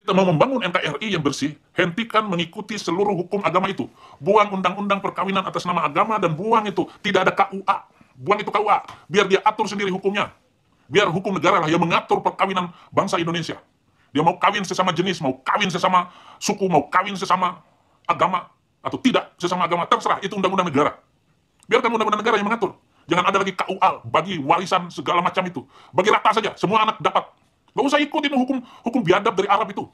Kita mau membangun NKRI yang bersih, hentikan mengikuti seluruh hukum agama itu. Buang undang-undang perkawinan atas nama agama dan buang itu. Tidak ada KUA. Buang itu KUA. Biar dia atur sendiri hukumnya. Biar hukum negara lah yang mengatur perkawinan bangsa Indonesia. Dia mau kawin sesama jenis, mau kawin sesama suku, mau kawin sesama agama, atau tidak sesama agama, terserah. Itu undang-undang negara. Biarkan undang-undang negara yang mengatur. Jangan ada lagi KUA, bagi warisan segala macam itu. Bagi rata saja, semua anak dapat. Gak usah ikutin hukum biadab dari Arab itu.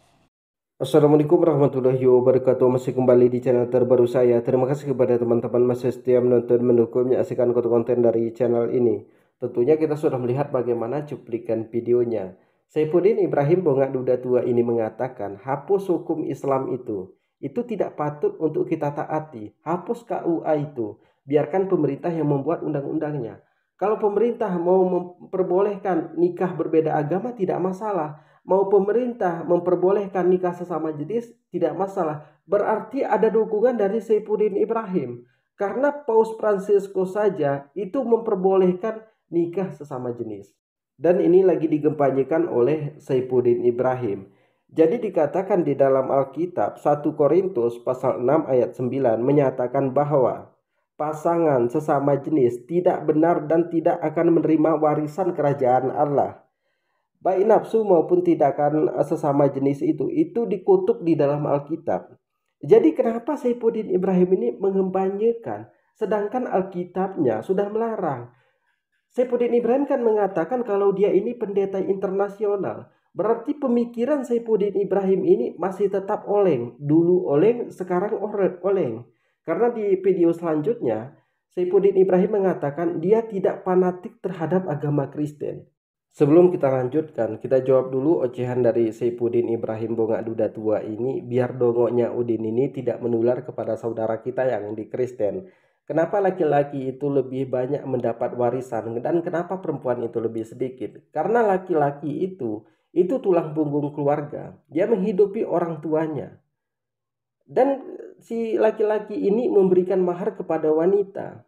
Assalamualaikum warahmatullahi wabarakatuh. Masih kembali di channel terbaru saya. Terima kasih kepada teman-teman masih setia menonton, mendukung, menyaksikan konten-konten dari channel ini. Tentunya kita sudah melihat bagaimana cuplikan videonya. Saifuddin Ibrahim Bongak Duda Tua ini mengatakan hapus hukum Islam itu tidak patut untuk kita taati. Hapus KUA itu, biarkan pemerintah yang membuat undang-undangnya. Kalau pemerintah mau memperbolehkan nikah berbeda agama tidak masalah. Mau pemerintah memperbolehkan nikah sesama jenis tidak masalah. Berarti ada dukungan dari Saifuddin Ibrahim. Karena Paus Fransiskus saja itu memperbolehkan nikah sesama jenis. Dan ini lagi digempanyekan oleh Saifuddin Ibrahim. Jadi dikatakan di dalam Alkitab 1 Korintus pasal 6 ayat 9 menyatakan bahwa pasangan sesama jenis tidak benar dan tidak akan menerima warisan kerajaan Allah. Baik nafsu maupun tindakan sesama jenis itu dikutuk di dalam Alkitab. Jadi kenapa Saifuddin Ibrahim ini mengembanyakan sedangkan Alkitabnya sudah melarang? Saifuddin Ibrahim kan mengatakan kalau dia ini pendeta internasional. Berarti pemikiran Saifuddin Ibrahim ini masih tetap oleng. Dulu oleng, sekarang oleng. Karena di video selanjutnya Saifuddin Ibrahim mengatakan dia tidak fanatik terhadap agama Kristen. Sebelum kita lanjutkan, kita jawab dulu ocehan dari Saifuddin Ibrahim Bongak Duda Tua ini, biar dongoknya Udin ini tidak menular kepada saudara kita yang di Kristen. Kenapa laki-laki itu lebih banyak mendapat warisan dan kenapa perempuan itu lebih sedikit? Karena laki-laki itu tulang punggung keluarga. Dia menghidupi orang tuanya. Dan si laki-laki ini memberikan mahar kepada wanita.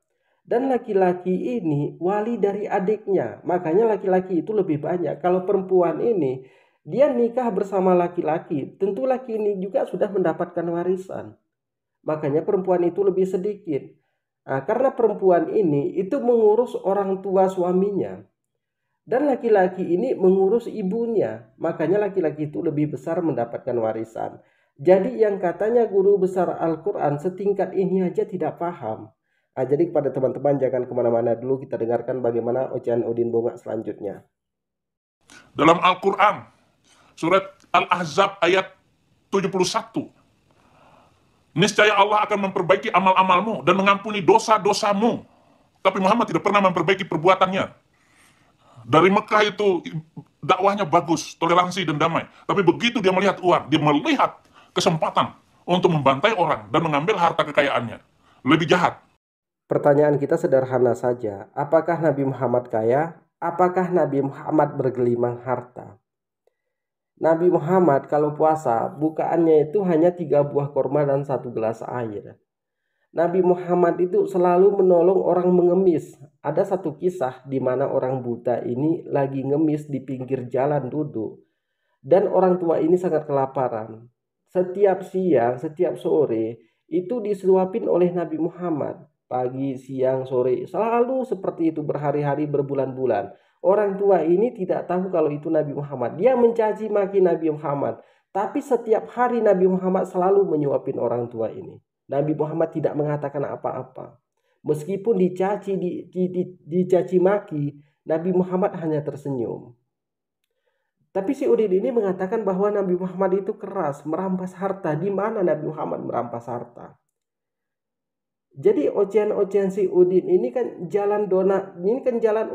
Dan laki-laki ini wali dari adiknya. Makanya laki-laki itu lebih banyak. Kalau perempuan ini dia nikah bersama laki-laki, tentu laki ini juga sudah mendapatkan warisan. Makanya perempuan itu lebih sedikit. Nah, karena perempuan ini itu mengurus orang tua suaminya. Dan laki-laki ini mengurus ibunya. Makanya laki-laki itu lebih besar mendapatkan warisan. Jadi yang katanya guru besar Al-Quran setingkat ini aja tidak paham. Jadi kepada teman-teman jangan kemana-mana dulu, kita dengarkan bagaimana ocehan Udin Bongak selanjutnya. Dalam Al-Quran, surat Al-Ahzab ayat 71, niscaya Allah akan memperbaiki amal-amalmu dan mengampuni dosa-dosamu. Tapi Muhammad tidak pernah memperbaiki perbuatannya. Dari Mekah itu dakwahnya bagus, toleransi dan damai. Tapi begitu dia melihat uang, dia melihat kesempatan untuk membantai orang dan mengambil harta kekayaannya. Lebih jahat. Pertanyaan kita sederhana saja. Apakah Nabi Muhammad kaya? Apakah Nabi Muhammad bergelimang harta? Nabi Muhammad kalau puasa, bukaannya itu hanya 3 buah korma dan 1 gelas air. Nabi Muhammad itu selalu menolong orang mengemis. Ada satu kisah di mana orang buta ini lagi ngemis di pinggir jalan duduk. Dan orang tua ini sangat kelaparan. Setiap siang, setiap sore, itu disuapin oleh Nabi Muhammad. Pagi, siang, sore, selalu seperti itu berhari-hari, berbulan-bulan. Orang tua ini tidak tahu kalau itu Nabi Muhammad. Dia mencaci maki Nabi Muhammad. Tapi setiap hari Nabi Muhammad selalu menyuapin orang tua ini. Nabi Muhammad tidak mengatakan apa-apa. Meskipun dicaci maki, Nabi Muhammad hanya tersenyum. Tapi si Udin ini mengatakan bahwa Nabi Muhammad itu keras, merampas harta. Di mana Nabi Muhammad merampas harta? Jadi ocehan-ocehan si Udin ini kan jalan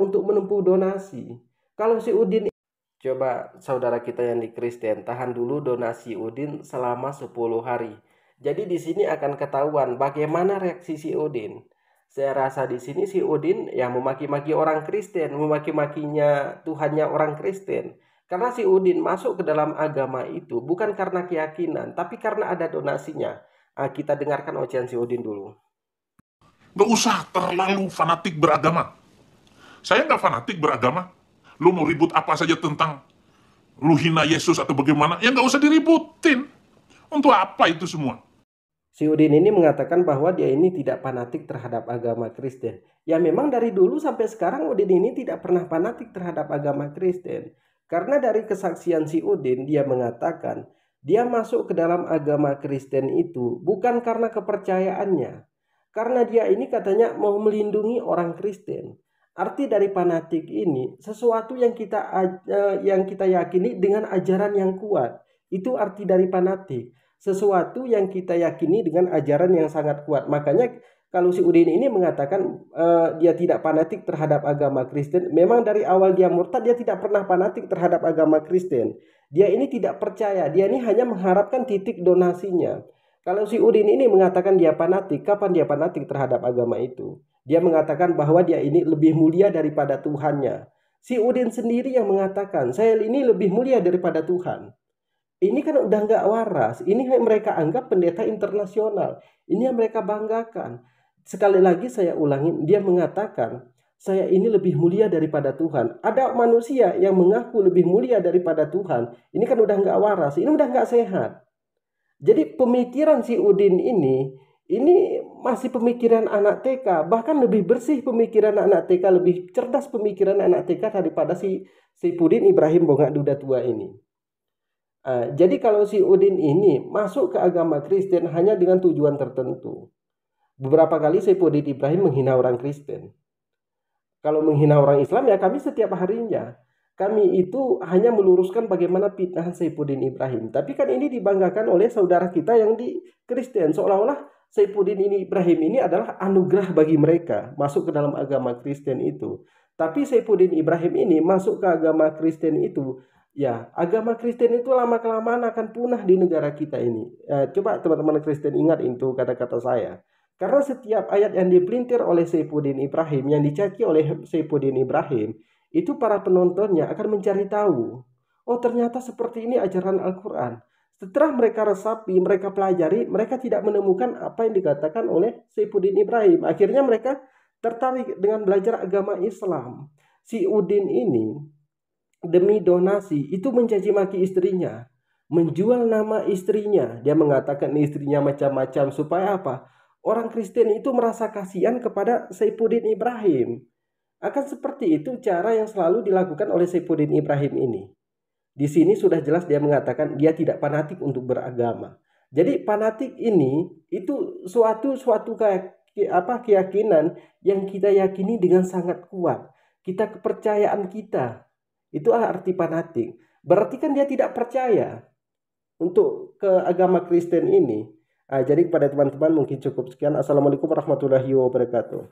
untuk menempuh donasi. Kalau si Udin, coba saudara kita yang di Kristen, tahan dulu donasi Udin selama 10 hari. Jadi di sini akan ketahuan bagaimana reaksi si Udin. Saya rasa di sini si Udin yang memaki-maki orang Kristen, memaki-makinya Tuhannya orang Kristen. Karena si Udin masuk ke dalam agama itu bukan karena keyakinan, tapi karena ada donasinya. Kita dengarkan ocehan si Udin dulu. Gak usah terlalu fanatik beragama. Saya gak fanatik beragama. Lu mau ribut apa saja tentang lu hina Yesus atau bagaimana, ya nggak usah diributin. Untuk apa itu semua? Si Udin ini mengatakan bahwa dia ini tidak fanatik terhadap agama Kristen. Ya memang dari dulu sampai sekarang Udin ini tidak pernah fanatik terhadap agama Kristen. Karena dari kesaksian si Udin dia mengatakan dia masuk ke dalam agama Kristen itu bukan karena kepercayaannya. Karena dia ini katanya mau melindungi orang Kristen. Arti dari fanatik ini sesuatu yang kita yakini dengan ajaran yang kuat. Itu arti dari fanatik, sesuatu yang kita yakini dengan ajaran yang sangat kuat. Makanya kalau si Udin ini mengatakan dia tidak fanatik terhadap agama Kristen, memang dari awal dia murtad, dia tidak pernah fanatik terhadap agama Kristen. Dia ini tidak percaya, dia ini hanya mengharapkan titik donasinya. Kalau si Udin ini mengatakan dia fanatik, kapan dia fanatik terhadap agama itu? Dia mengatakan bahwa dia ini lebih mulia daripada Tuhannya. Si Udin sendiri yang mengatakan, saya ini lebih mulia daripada Tuhan. Ini kan udah nggak waras. Ini yang mereka anggap pendeta internasional. Ini yang mereka banggakan. Sekali lagi saya ulangi, dia mengatakan, saya ini lebih mulia daripada Tuhan. Ada manusia yang mengaku lebih mulia daripada Tuhan. Ini kan udah nggak waras. Ini udah nggak sehat. Jadi pemikiran si Udin ini masih pemikiran anak TK. Bahkan lebih bersih pemikiran anak TK, lebih cerdas pemikiran anak TK daripada si Saipudin Ibrahim Bongak Duda Tua ini. Jadi kalau si Udin ini masuk ke agama Kristen hanya dengan tujuan tertentu. Beberapa kali Saipudin Ibrahim menghina orang Kristen. Kalau menghina orang Islam ya kami setiap harinya. Kami itu hanya meluruskan bagaimana fitnah Saipudin Ibrahim. Tapi kan ini dibanggakan oleh saudara kita yang di Kristen. Seolah-olah Saipudin Ibrahim ini adalah anugerah bagi mereka masuk ke dalam agama Kristen itu. Tapi Saipudin Ibrahim ini masuk ke agama Kristen itu, ya agama Kristen itu lama-kelamaan akan punah di negara kita ini. Coba teman-teman Kristen ingat itu kata-kata saya. Karena setiap ayat yang dipelintir oleh Saipudin Ibrahim, yang dicaci oleh Saipudin Ibrahim, itu para penontonnya akan mencari tahu. Oh ternyata seperti ini ajaran Al-Quran. Setelah mereka resapi, mereka pelajari, mereka tidak menemukan apa yang dikatakan oleh Saipudin Ibrahim. Akhirnya mereka tertarik dengan belajar agama Islam. Si Udin ini demi donasi itu mencaci maki istrinya, menjual nama istrinya. Dia mengatakan istrinya macam-macam supaya apa? Orang Kristen itu merasa kasihan kepada Saipudin Ibrahim. Akan seperti itu cara yang selalu dilakukan oleh Saipudin Ibrahim ini. Di sini sudah jelas dia mengatakan dia tidak fanatik untuk beragama. Jadi fanatik ini itu suatu keyakinan yang kita yakini dengan sangat kuat. Kepercayaan kita. Itulah arti fanatik. Berarti kan dia tidak percaya untuk ke agama Kristen ini. Jadi kepada teman-teman mungkin cukup sekian. Assalamualaikum warahmatullahi wabarakatuh.